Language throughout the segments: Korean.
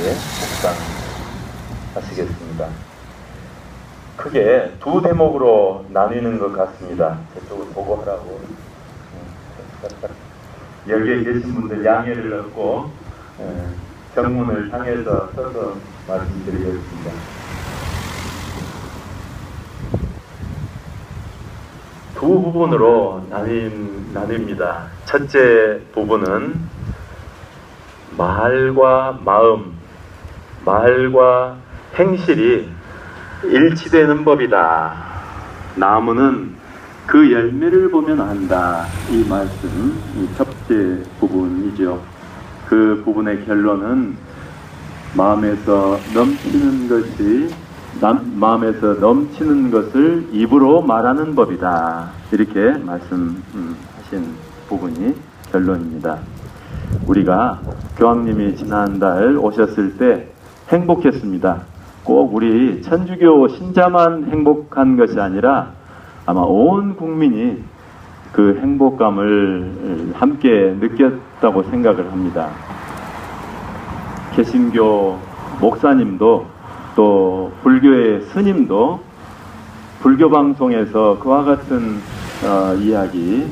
이렇게 묵상하시겠습니다. 크게 두 대목으로 나뉘는 것 같습니다. 저쪽을 보고 하라고. 여기에 계신 분들 양해를 얻고 정문을 향해서 서서 말씀드리겠습니다. 두 부분으로 나뉩니다. 첫째 부분은 말과 마음, 말과 행실이 일치되는 법이다. 나무는 그 열매를 보면 안다. 이 말씀, 이 첫째 부분이죠. 그 부분의 결론은 마음에서 넘치는 것을 입으로 말하는 법이다. 이렇게 말씀하신 부분이 결론입니다. 우리가 교황님이 지난달 오셨을 때 행복했습니다. 꼭 우리 천주교 신자만 행복한 것이 아니라 아마 온 국민이 그 행복감을 함께 느꼈다고 생각을 합니다. 개신교 목사님도 또 불교의 스님도 불교 방송에서 그와 같은 이야기,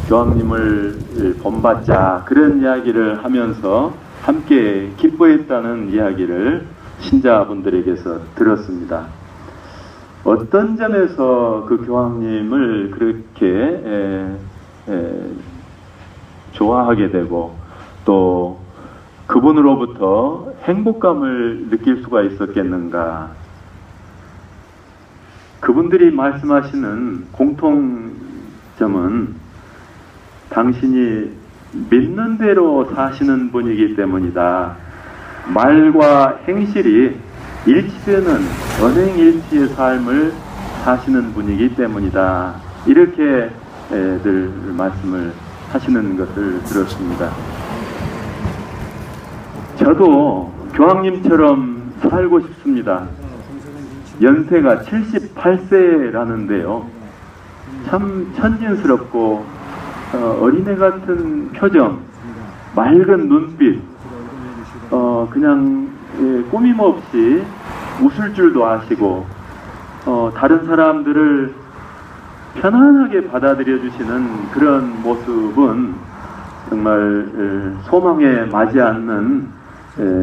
교황님을 본받자 그런 이야기를 하면서 함께 기뻐했다는 이야기를 신자분들에게서 들었습니다. 어떤 점에서 그 교황님을 그렇게 좋아하게 되고 또 그분으로부터 행복감을 느낄 수가 있었겠는가? 그분들이 말씀하시는 공통점은 당신이 믿는 대로 사시는 분이기 때문이다. 말과 행실이 일치되는 언행일치의 삶을 사시는 분이기 때문이다. 이렇게 늘 말씀을 하시는 것을 들었습니다. 저도 교황님처럼 살고 싶습니다. 연세가 78세라는데요. 참 천진스럽고 어린애 같은 표정, 맑은 눈빛, 그냥 꾸밈없이 웃을 줄도 아시고 다른 사람들을 편안하게 받아들여 주시는 그런 모습은 정말 소망에 맞지 않는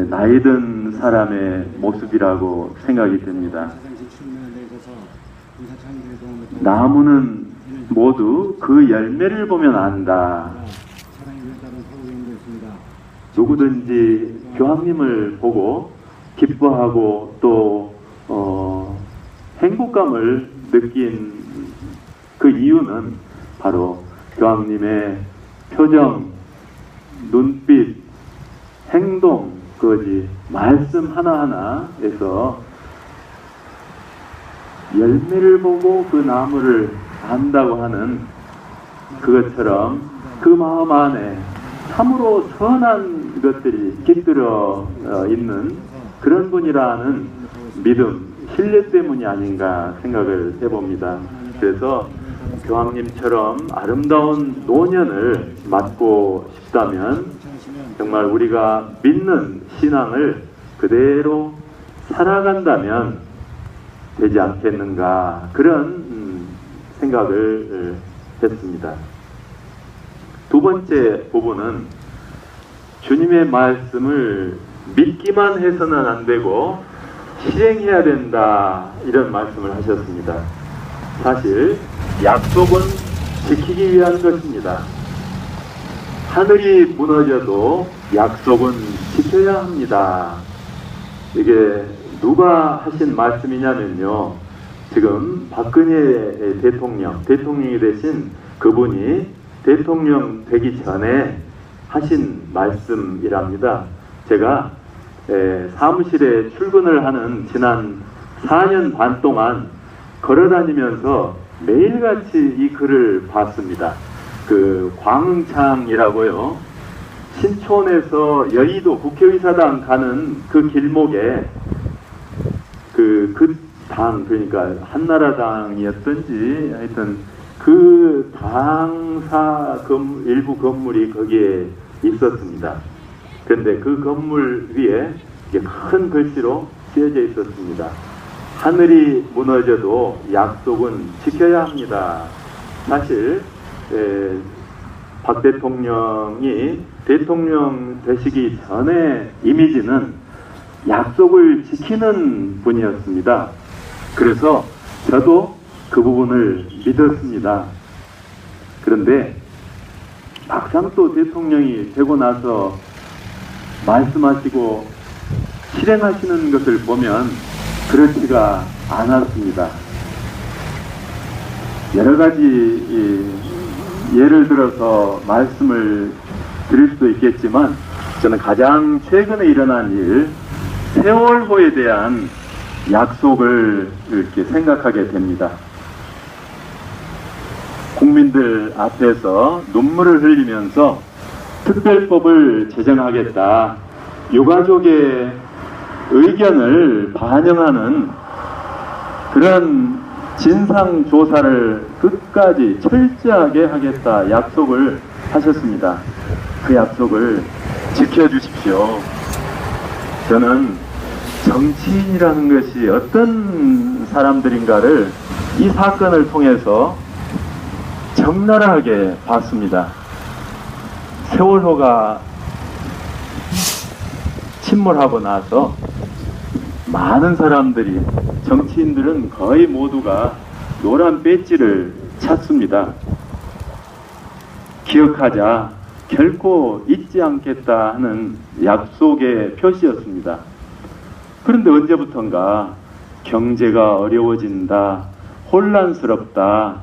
나이든 사람의 모습이라고 생각이 됩니다. 나무는 모두 그 열매를 보면 안다. 누구든지 교황님을 보고 기뻐하고 또 행복감을 느낀 그 이유는 바로 교황님의 표정, 눈빛, 행동, 그것이 말씀 하나하나에서 열매를 보고 그 나무를 안다고 하는 그것처럼 그 마음 안에 참으로 선한 것들이 깃들어 있는 그런 분이라는 믿음, 신뢰 때문이 아닌가 생각을 해봅니다. 그래서 교황님처럼 아름다운 노년을 맞고 싶다면 정말 우리가 믿는 신앙을 그대로 살아간다면 되지 않겠는가 그런 생각을 했습니다. 두 번째 부분은 주님의 말씀을 믿기만 해서는 안 되고 실행해야 된다 이런 말씀을 하셨습니다. 사실 약속은 지키기 위한 것입니다. 하늘이 무너져도 약속은 지켜야 합니다. 이게 누가 하신 말씀이냐면요, 지금 박근혜 대통령이 되신 그분이 대통령 되기 전에 하신 말씀이랍니다. 제가 사무실에 출근을 하는 지난 4년 반 동안 걸어다니면서 매일같이 이 글을 봤습니다. 그 광창이라고요, 신촌에서 여의도 국회의사당 가는 그 길목에 그 당, 그러니까 한나라당이었던지 하여튼 그 당사 일부 건물이 거기에 있었습니다. 그런데 그 건물 위에 이게 큰 글씨로 쓰여져 있었습니다. 하늘이 무너져도 약속은 지켜야 합니다. 사실 박 대통령이 대통령 되시기 전에 이미지는 약속을 지키는 분이었습니다. 그래서 저도 그 부분을 믿었습니다. 그런데 막상 또 대통령이 되고 나서 말씀하시고 실행하시는 것을 보면 그렇지가 않았습니다. 여러 가지 예를 들어서 말씀을 드릴 수도 있겠지만, 저는 가장 최근에 일어난 일, 세월호에 대한 약속을 이렇게 생각하게 됩니다. 국민들 앞에서 눈물을 흘리면서 특별법을 제정하겠다, 유가족의 의견을 반영하는 그런 진상조사를 끝까지 철저하게 하겠다 약속을 하셨습니다. 그 약속을 지켜주십시오. 저는 정치인이라는 것이 어떤 사람들인가를 이 사건을 통해서 적나라하게 봤습니다. 세월호가 침몰하고 나서 많은 사람들이, 정치인들은 거의 모두가 노란 배지를 찾습니다. 기억하자, 결코 잊지 않겠다 하는 약속의 표시였습니다. 그런데 언제부턴가 경제가 어려워진다, 혼란스럽다,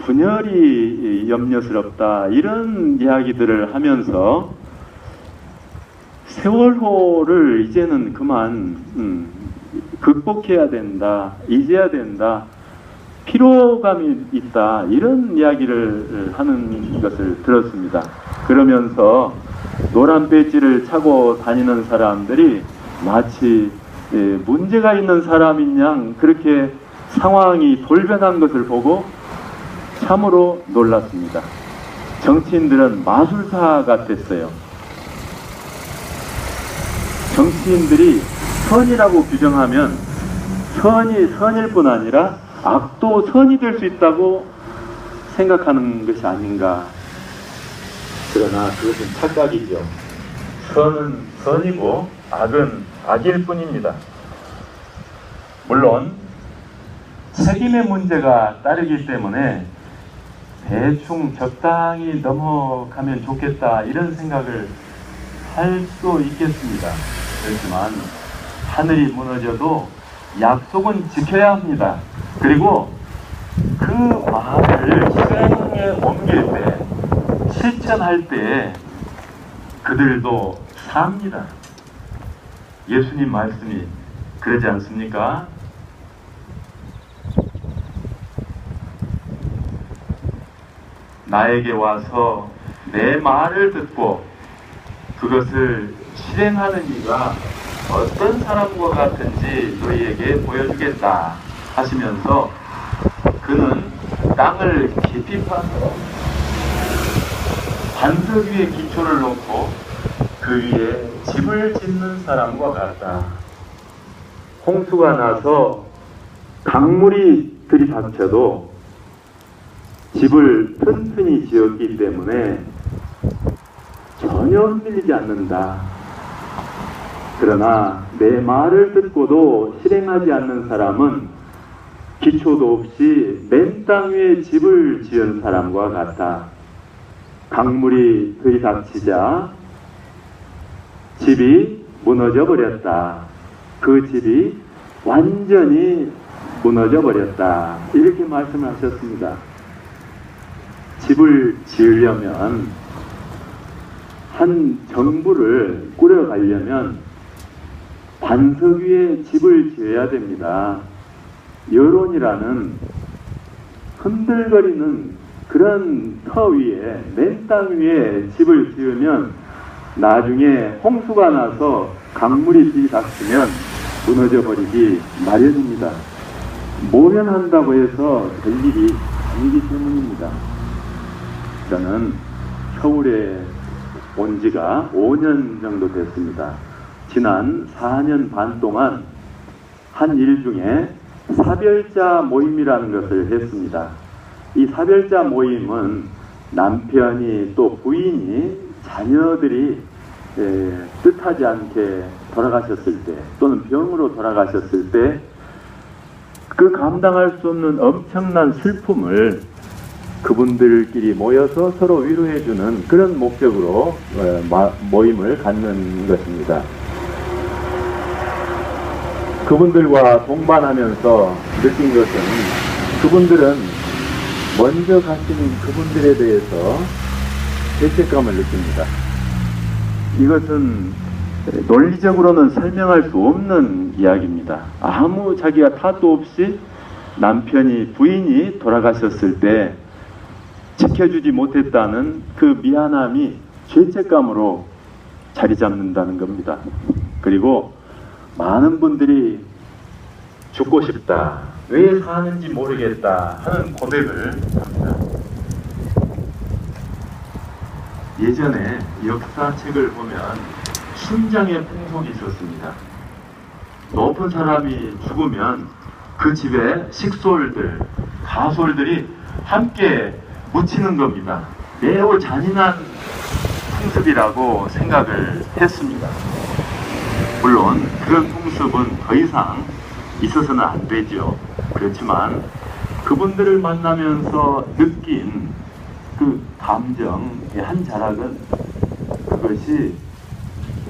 분열이 염려스럽다, 이런 이야기들을 하면서 세월호를 이제는 그만 극복해야 된다, 잊어야 된다, 피로감이 있다, 이런 이야기를 하는 것을 들었습니다. 그러면서 노란 배지를 차고 다니는 사람들이 마치 문제가 있는 사람인 양 그렇게 상황이 돌변한 것을 보고 참으로 놀랐습니다. 정치인들은 마술사 같았어요. 정치인들이 선이라고 규정하면 선이 선일 뿐 아니라 악도 선이 될 수 있다고 생각하는 것이 아닌가. 그러나 그것은 착각이죠. 선은 선이고 악은 악일 뿐입니다. 물론 책임의 문제가 따르기 때문에 대충 적당히 넘어가면 좋겠다, 이런 생각을 할 수 있겠습니다. 그렇지만 하늘이 무너져도 약속은 지켜야 합니다. 그리고 그 말을 실행에 옮길 때, 실천할 때 그들도 삽니다. 예수님 말씀이 그러지 않습니까? 나에게 와서 내 말을 듣고 그것을 실행하는 이가 어떤 사람과 같은지 너희에게 보여주겠다 하시면서, 그는 땅을 깊이 파서 반석 위에 기초를 놓고 그 위에 집을 짓는 사람과 같다. 홍수가 나서 강물이 들이닥쳐도 집을 튼튼히 지었기 때문에 전혀 흔들리지 않는다. 그러나 내 말을 듣고도 실행하지 않는 사람은 기초도 없이 맨 땅 위에 집을 지은 사람과 같다. 강물이 들이닥치자 집이 무너져 버렸다. 그 집이 완전히 무너져 버렸다. 이렇게 말씀하셨습니다. 집을 지으려면, 한 정부를 꾸려가려면 반석 위에 집을 지어야 됩니다. 여론이라는 흔들거리는 그런 터 위에, 맨 땅 위에 집을 지으면 나중에 홍수가 나서 강물이 들이닥치면 무너져 버리기 마련입니다. 모면한다고 해서 될 일이 아니기 때문입니다. 저는 서울에 온 지가 5년 정도 됐습니다. 지난 4년 반 동안 한 일 중에 사별자 모임이라는 것을 했습니다. 이 사별자 모임은 남편이 또 부인이 자녀들이 뜻하지 않게 돌아가셨을 때 또는 병으로 돌아가셨을 때 그 감당할 수 없는 엄청난 슬픔을 그분들끼리 모여서 서로 위로해주는 그런 목적으로 모임을 갖는 것입니다. 그분들과 동반하면서 느낀 것은 그분들은 먼저 가신 그분들에 대해서 죄책감을 느낍니다. 이것은 논리적으로는 설명할 수 없는 이야기입니다. 아무 자기가 탓도 없이 남편이 부인이 돌아가셨을 때 지켜주지 못했다는 그 미안함이 죄책감으로 자리 잡는다는 겁니다. 그리고 많은 분들이 죽고 싶다, 왜 사는지 모르겠다 하는 고백을 합니다. 예전에 역사책을 보면 춘장의 풍속이 있었습니다. 높은 사람이 죽으면 그 집에 식솔들, 가솔들이 함께 묻히는 겁니다. 매우 잔인한 풍습이라고 생각을 했습니다. 물론 그런 풍습은 더 이상 있어서는 안 되죠. 그렇지만 그분들을 만나면서 느낀 그 감정의 한 자락은 그것이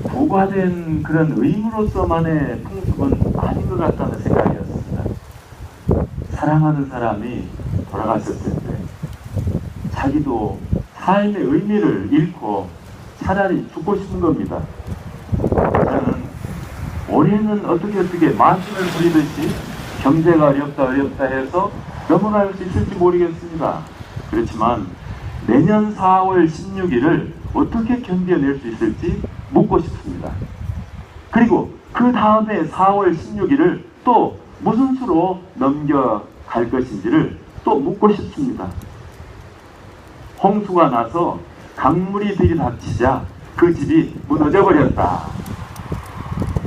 부과된 그런 의무로서만의 풍습은 아닌 것 같다는 생각이었습니다. 사랑하는 사람이 돌아가셨을 때 자기도 삶의 의미를 잃고 차라리 죽고 싶은 겁니다. 저는 올해는 어떻게 마침을 부리듯이 경제가 어렵다 해서 넘어갈 수 있을지 모르겠습니다. 그렇지만 내년 4월 16일을 어떻게 견뎌낼 수 있을지 묻고 싶습니다. 그리고 그 다음에 4월 16일을 또 무슨 수로 넘겨갈 것인지를 또 묻고 싶습니다. 홍수가 나서 강물이 들이닥치자 그 집이 무너져 버렸다.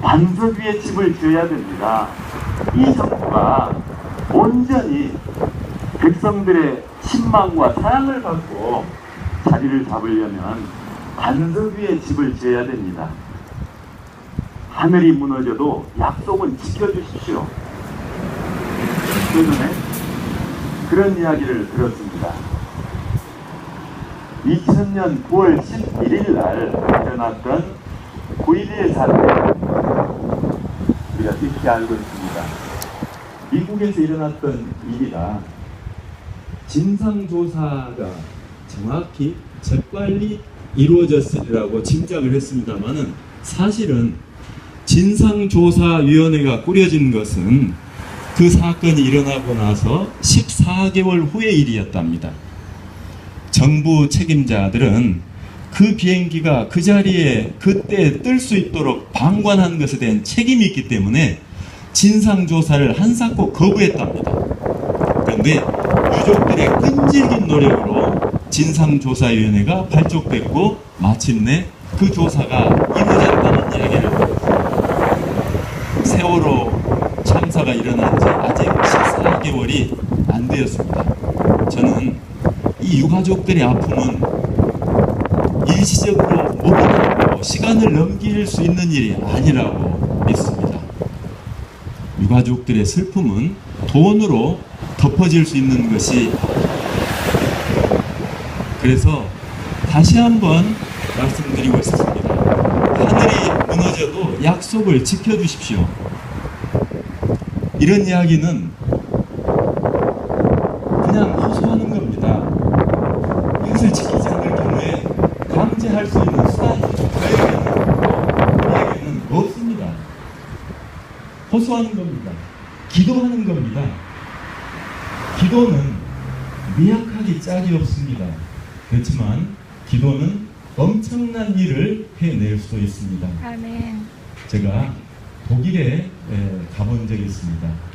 반석 위에 집을 지어야 됩니다. 이 정부가 온전히 백성들의 신망과 사랑을 받고 자리를 잡으려면 반석 위에 집을 지어야 됩니다. 하늘이 무너져도 약속은 지켜주십시오. 최근에 그런 이야기를 들었습니다. 2000년 9월 11일 날 일어났던 9.11 사태, 우리가 깊이 알고 있습니다. 미국에서 일어났던 일이라 진상조사가 정확히 재빨리 이루어졌으리라고 짐작을 했습니다만은 사실은 진상조사위원회가 꾸려진 것은 그 사건이 일어나고 나서 14개월 후의 일이었답니다. 정부 책임자들은 그 비행기가 그 자리에 그때 뜰 수 있도록 방관한 것에 대한 책임이 있기 때문에 진상조사를 한사코 거부했답니다. 그런데 유족들의 끈질긴 노력으로 진상조사위원회가 발족됐고 마침내 그 조사가 이루어졌다는 이야기를 들었습니다. 세월호 참사가 일어난 지 아직 14개월이 안 되었습니다. 저는 이 유가족들의 아픔은 일시적으로 모르고 시간을 넘길 수 있는 일이 아니라고 믿습니다. 유가족들의 슬픔은 돈으로 덮어질 수 있는 것이, 그래서 다시 한번 말씀드리고 싶습니다. 하늘이 무너져도 약속을 지켜주십시오. 이런 이야기는 그냥 호소하는 겁니다. 이것을 지키지 않을 경우에 강제할 수 있는 수단이 저에게는 없습니다. 호소하는 겁니다. 기도하는 겁니다. 기도는 미약하기 짝이 없습니다. 그렇지만 기도는 엄청난 일을 해낼 수 있습니다. 아멘. 제가 독일에 가본 적이 있습니다.